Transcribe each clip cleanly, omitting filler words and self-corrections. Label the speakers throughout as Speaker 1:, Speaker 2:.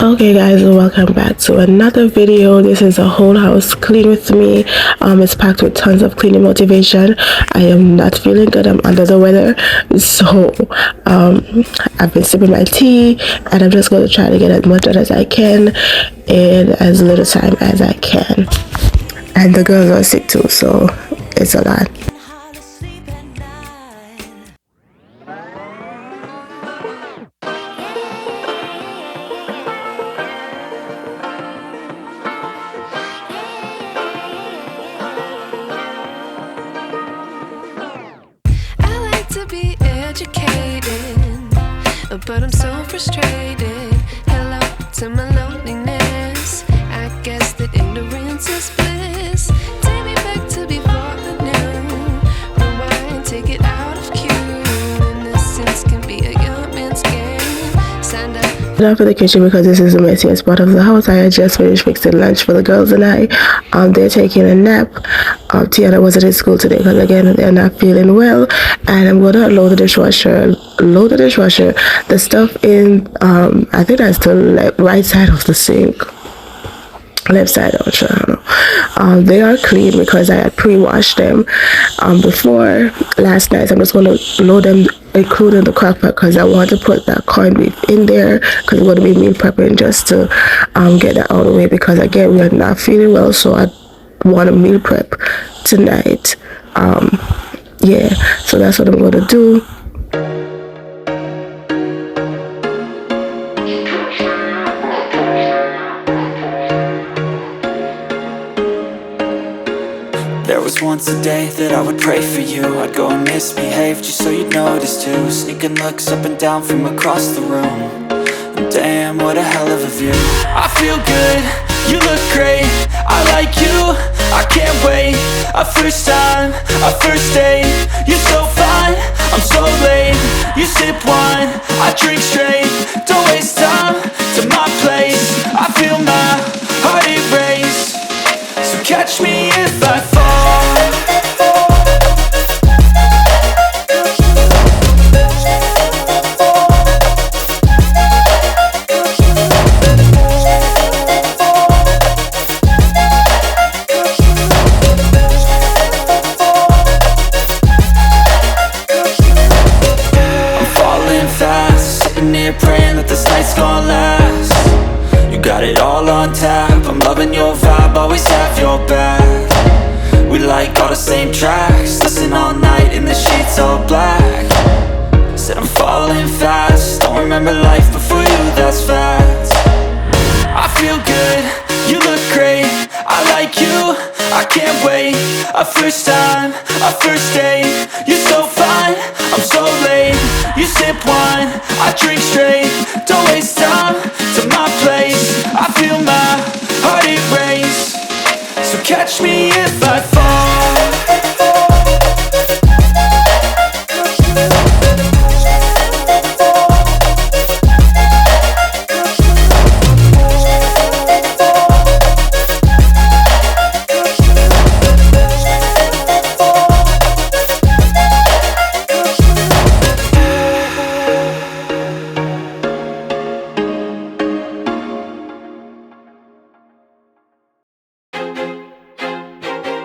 Speaker 1: Okay guys, welcome back to another video. This is a whole house clean with me. It's packed with tons of cleaning motivation. I am not feeling good. I'm under the weather, so I've been sipping my tea and I'm just going to try to get as much done as I can in as little time as I can. And the girls are sick too, so it's a lot.
Speaker 2: But I'm so frustrated. Hello to my loneliness. I guess that ignorance is bliss. Take me back to before I knew. Rewind, take it out of cue. Innocence can be a young man's game. Signed up.
Speaker 1: Now for the kitchen, because this is the messiest part of the house. I had just finished fixing lunch for the girls and I. They're taking a nap. Tiana wasn't in school today because again they're not feeling well, and I'm gonna load the dishwasher. The stuff in I think that's the right side of the sink. Left side, I'm sure. I don't know. They are clean because I had pre-washed them before last night. So I'm just going to load them, including the crock pot, because I want to put that corned beef in there because we're going to be meal prepping just to get that out of the way, because again we are not feeling well, so I want to meal prep tonight. Yeah, so that's what I'm going to do.
Speaker 3: There was once a day that I would pray for you. I'd go and misbehave just so you'd notice too. Sneaking looks up and down from across the room. And damn, what a hell of a view. I feel good, you look great, I like you, I can't wait. A first time, a first date. You're so fine, I'm so late. You sip wine, I drink straight. Don't waste time to my place. I feel my heart erase. So catch me if I fall. Praying that this night's gonna last. You got it all on tap. I'm loving your vibe, always have your back. We like all the same tracks. Listen all night in the sheets all black. Said I'm falling fast. Don't remember life before you, that's facts. I feel good, you look great, I like you, I can't wait. A first time, a first date. You're so fine, I'm so late. You sip wine, I drink straight. Don't waste time to my place. I feel my heart erase. So catch me if I fall.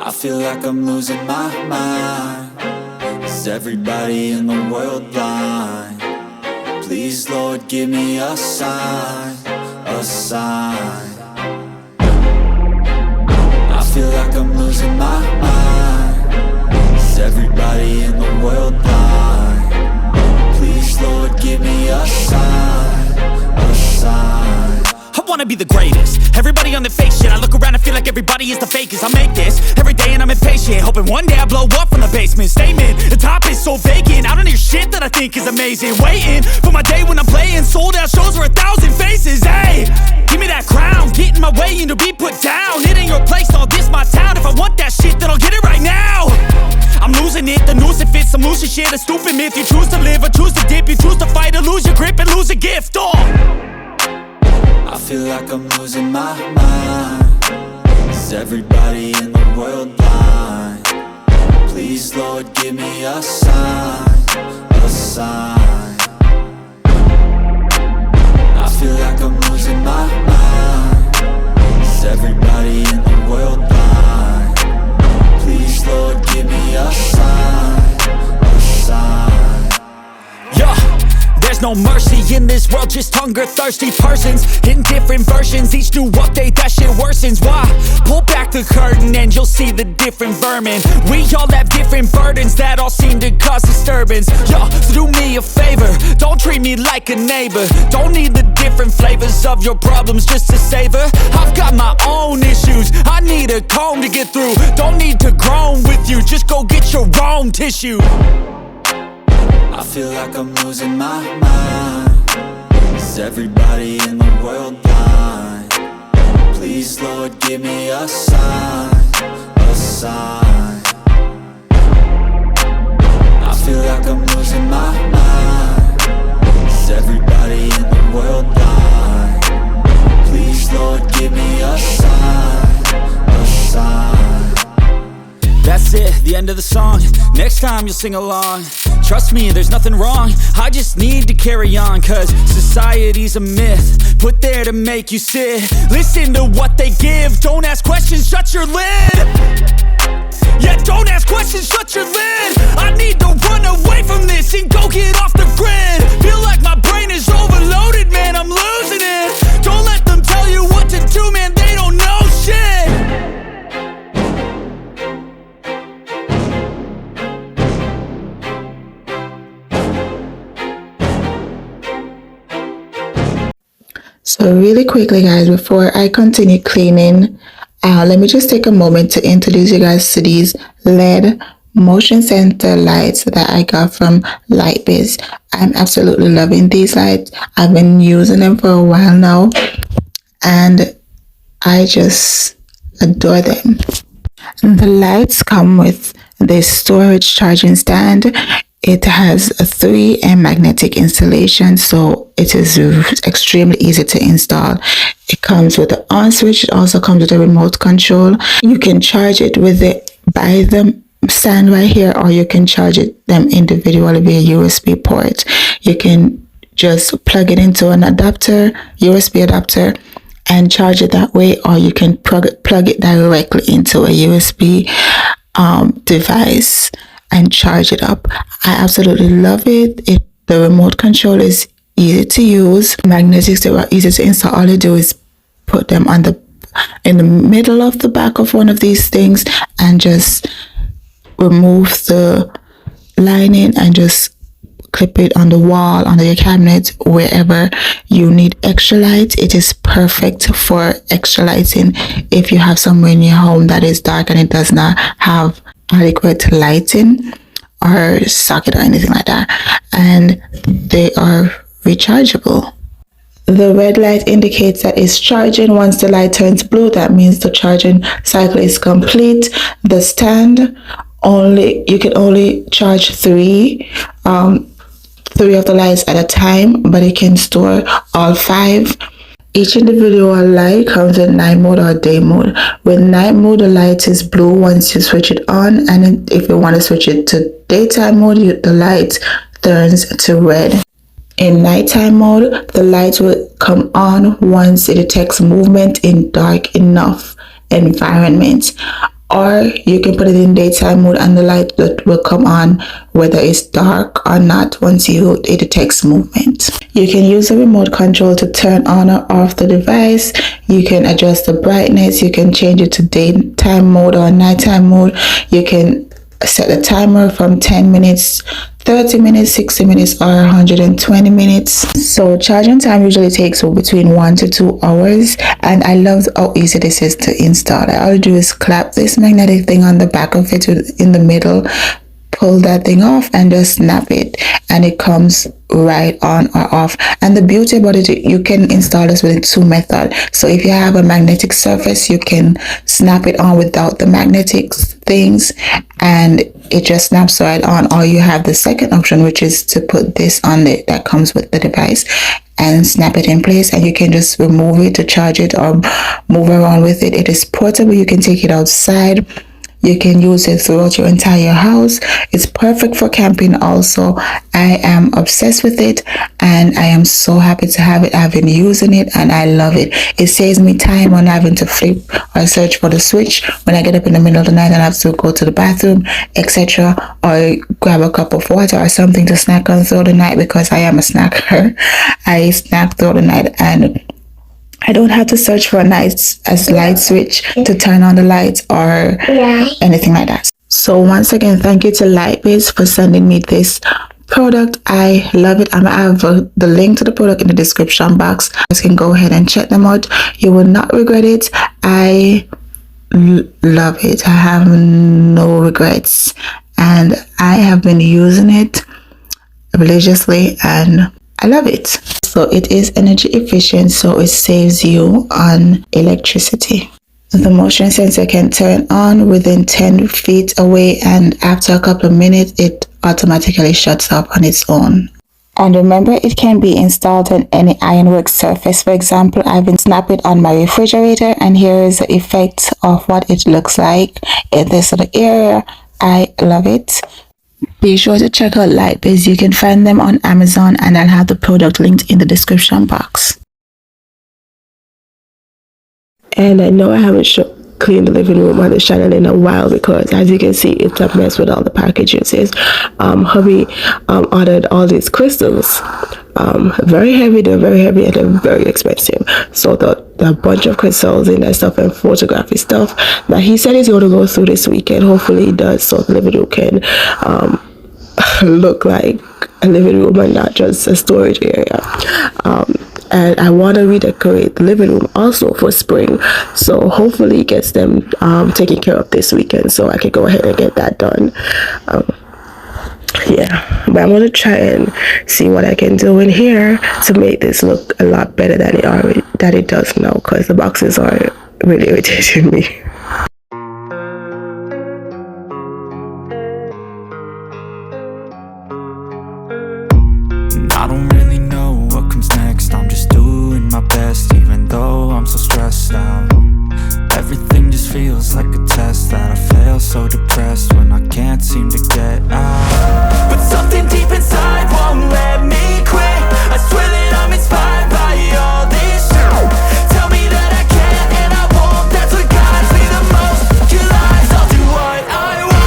Speaker 3: I feel like I'm losing my mind. Is everybody in the world blind? Please, Lord, give me a sign, a sign. I feel like I'm losing my mind. Is everybody in the world blind? Please, Lord, give me a sign, a sign.
Speaker 4: I wanna be the greatest. Everybody on the fake shit. I look around and feel like everybody is the fakest. I make this every day and I'm impatient, hoping one day I blow up from the basement. Statement, the top is so vacant. I don't hear shit that I think is amazing. Waiting for my day when I'm playing sold out shows for 1,000 faces. Hey, give me that crown, get in my way and to be put down. It ain't your place, all this my town. If I want that shit, then I'll get it right now. I'm losing it, the noose it fits. I'm losing shit, a stupid myth. You choose to live or choose to dip. You choose to fight or lose your grip and lose a gift.
Speaker 3: I feel like I'm losing my mind. Is everybody in the world blind? Please, Lord, give me a sign, a sign. I feel like I'm losing my
Speaker 4: this world just hunger-thirsty persons in different versions. Each new update, that shit worsens. Why? Pull back the curtain and you'll see the different vermin. We all have different burdens that all seem to cause disturbance. Yo, so do me a favor, don't treat me like a neighbor. Don't need the different flavors of your problems just to savor. I've got my own issues, I need a comb to get through. Don't need to groan with you, just go get your own tissue.
Speaker 3: I feel like I'm losing my mind. Is everybody in the world blind? Please, Lord, give me a sign, a sign. I feel like I'm losing my mind. Is everybody in the world blind? Please, Lord, give me a sign, a sign.
Speaker 4: That's it, the end of the song. Next time you'll sing along. Trust me, there's nothing wrong. I just need to carry on, cause society's a myth put there to make you sit. Listen to what they give. Don't ask questions, shut your lid. Yeah, don't ask questions, shut your lid. I need to run away from this and go get off the grid. Feel like my brain is overloaded, man, I'm losing it. Don't let them tell you what to do, man, they don't know shit.
Speaker 1: So really quickly, guys, before I continue cleaning, let me just take a moment to introduce you guys to these LED motion sensor lights that I got from Lightbiz. I'm absolutely loving these lights. I've been using them for a while now, and I just adore them. The lights come with this storage charging stand. It has a 3M magnetic installation, so it is extremely easy to install. It comes with the on switch. It also comes with a remote control. You can charge it with it by the stand right here, or you can charge them individually via USB port. You can just plug it into an adapter, USB adapter, and charge it that way, or you can plug it directly into a USB device and charge it up. I absolutely love it. The remote control is easy to use. Magnetics, they are easy to install. All you do is put them in the middle of the back of one of these things and just remove the lining and just clip it on the wall, under your cabinet, wherever you need extra light. It is perfect for extra lighting if you have somewhere in your home that is dark and it does not have adequate lighting or socket or anything like that, and they are rechargeable. The red light indicates that it's charging. Once the light turns blue, that means the charging cycle is complete. The stand, you can only charge three of the lights at a time, but it can store all 5. Each individual light comes in night mode or day mode. With night mode, the light is blue once you switch it on, and if you want to switch it to daytime mode, the light turns to red. In nighttime mode, the light will come on once it detects movement in dark enough environment. Or you can put it in daytime mode and the light will come on whether it's dark or not once it detects movement. You can use the remote control to turn on or off the device. You can adjust the brightness. You can change it to daytime mode or nighttime mode. You can set the timer from 10 minutes, 30 minutes, 60 minutes, or 120 minutes. So charging time usually takes between 1 to 2 hours, and I love how easy this is to install. All you do is clap this magnetic thing on the back of it in the middle, pull that thing off, and just snap it, and it comes right on or off. And the beauty about it, you can install this with 2 methods. So if you have a magnetic surface, you can snap it on without the magnetic things and it just snaps right on. Or you have the second option, which is to put this on it that comes with the device and snap it in place, and you can just remove it to charge it or move around with it. It is portable. You can take it outside.
Speaker 5: You can use it throughout your entire house. It's perfect for camping also. I am obsessed with it and I am so happy to have it. I've been using it and I love it. It saves me time on having to flip or search for the switch when I get up in the middle of the night and I have to go to the bathroom, etc., or grab a cup of water or something to snack on throughout the night, because I am a snacker. I snack throughout the night and I don't have to search for a nice light switch to turn on the lights or anything like that. So once again, thank you to Lightbiz for sending me this product. I love it. I'm gonna have the link to the product in the description box. You guys can go ahead and check them out. You will not regret it. I love it. I have no regrets and I have been using it religiously and I love it. So it is energy efficient, so it saves you on electricity. The motion sensor can turn on within 10 feet away, and after a couple of minutes it automatically shuts off on its own. And remember, it can be installed on any ironwork surface. For example, I've been snapping it on my refrigerator, and here is the effect of what it looks like in this little area. I love it. Be sure to check out Lightbiz. You can find them on Amazon and I'll have the product linked in the description box.
Speaker 1: And I know I haven't cleaned the living room or the channel in a while because, as you can see, it's a mess with all the packages. Hubby ordered all these crystals. Very heavy, they're very heavy and they're very expensive. So the bunch of crystals in that stuff and photography stuff that he said he's going to go through this weekend. Hopefully he does, so the living room can look like a living room and not just a storage area. And I want to redecorate the living room also for spring, so hopefully he gets them taken care of this weekend so I can go ahead and get that done. Yeah, but I'm going to try and see what I can do in here to make this look a lot better than it does now, because the boxes are really irritating me.
Speaker 3: I don't really know what comes next. I'm just doing my best, even though I'm so stressed out. Everything just feels like a test that I fail, so depressed when I can't seem to get out. But something deep inside won't let me quit. I swear that I'm inspired by all this shit. Tell me that I can and I won't. That's what guides me the most. Your lies, I'll do what I want.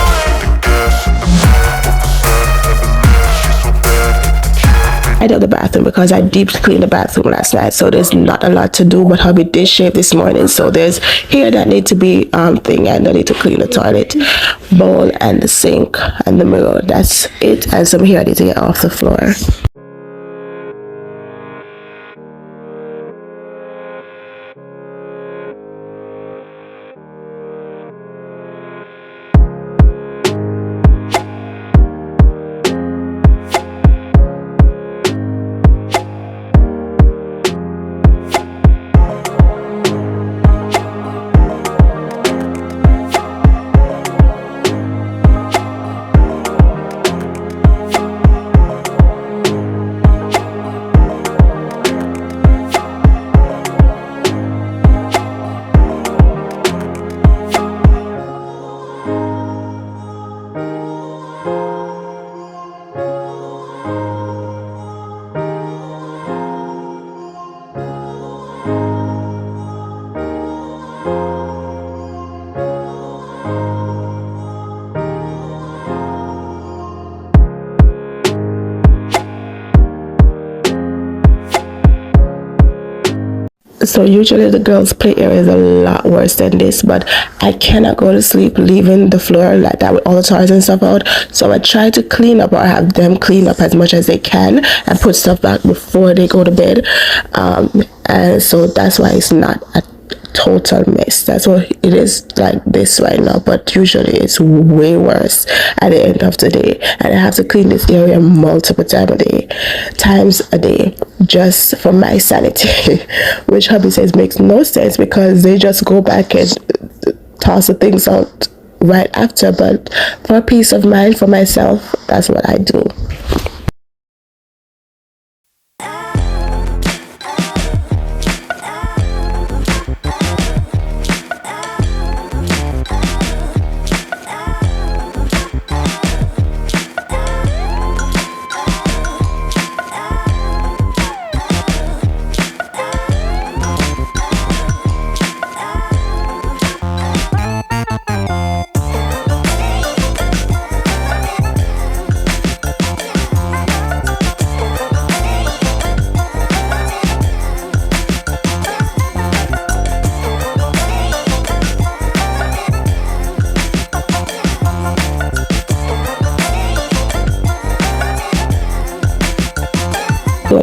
Speaker 1: I did the bathroom because I deep cleaned the bathroom last night, so there's not a lot to do, but hubby did shave this morning, so there's hair that need to be thing, and I need to clean the toilet bowl and the sink and the mirror. That's it, and some hair I need to get off the floor. So usually the girls' play area is a lot worse than this, but I cannot go to sleep leaving the floor like that with all the toys and stuff out. So I try to clean up, or have them clean up as much as they can and put stuff back before they go to bed. And so that's why it's not a total mess. That's what it is like this right now, but usually it's way worse at the end of the day, and I have to clean this area multiple times a day just for my sanity. Which hubby says makes no sense because they just go back and toss the things out right after, but for peace of mind for myself, that's what I do.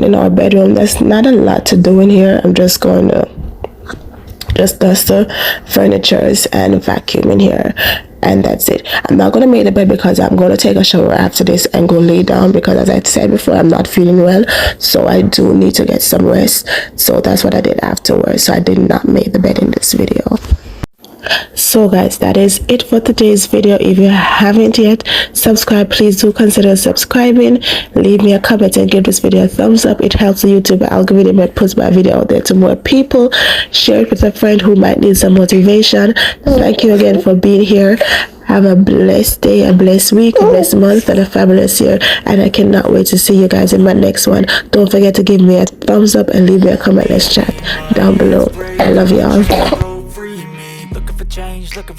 Speaker 1: in our bedroom. There's not a lot to do in here. I'm just going to just dust the furnitures and vacuum in here, and that's it. I'm not going to make the bed because I'm going to take a shower after this and go lay down, because as I said before, I'm not feeling well, so I do need to get some rest. So that's what I did afterwards. So I did not make the bed in this video. So guys, that is it for today's video. If you haven't yet subscribed, please do consider subscribing. Leave me a comment and give this video a thumbs up. It helps the YouTube algorithm and puts my video out there to more people. Share it with a friend who might need some motivation. Thank you again for being here. Have a blessed day, a blessed week, a blessed month, and a fabulous year. And I cannot wait to see you guys in my next one. Don't forget to give me a thumbs up and leave me a comment. Let's chat down below. I love y'all.
Speaker 3: Change, looking for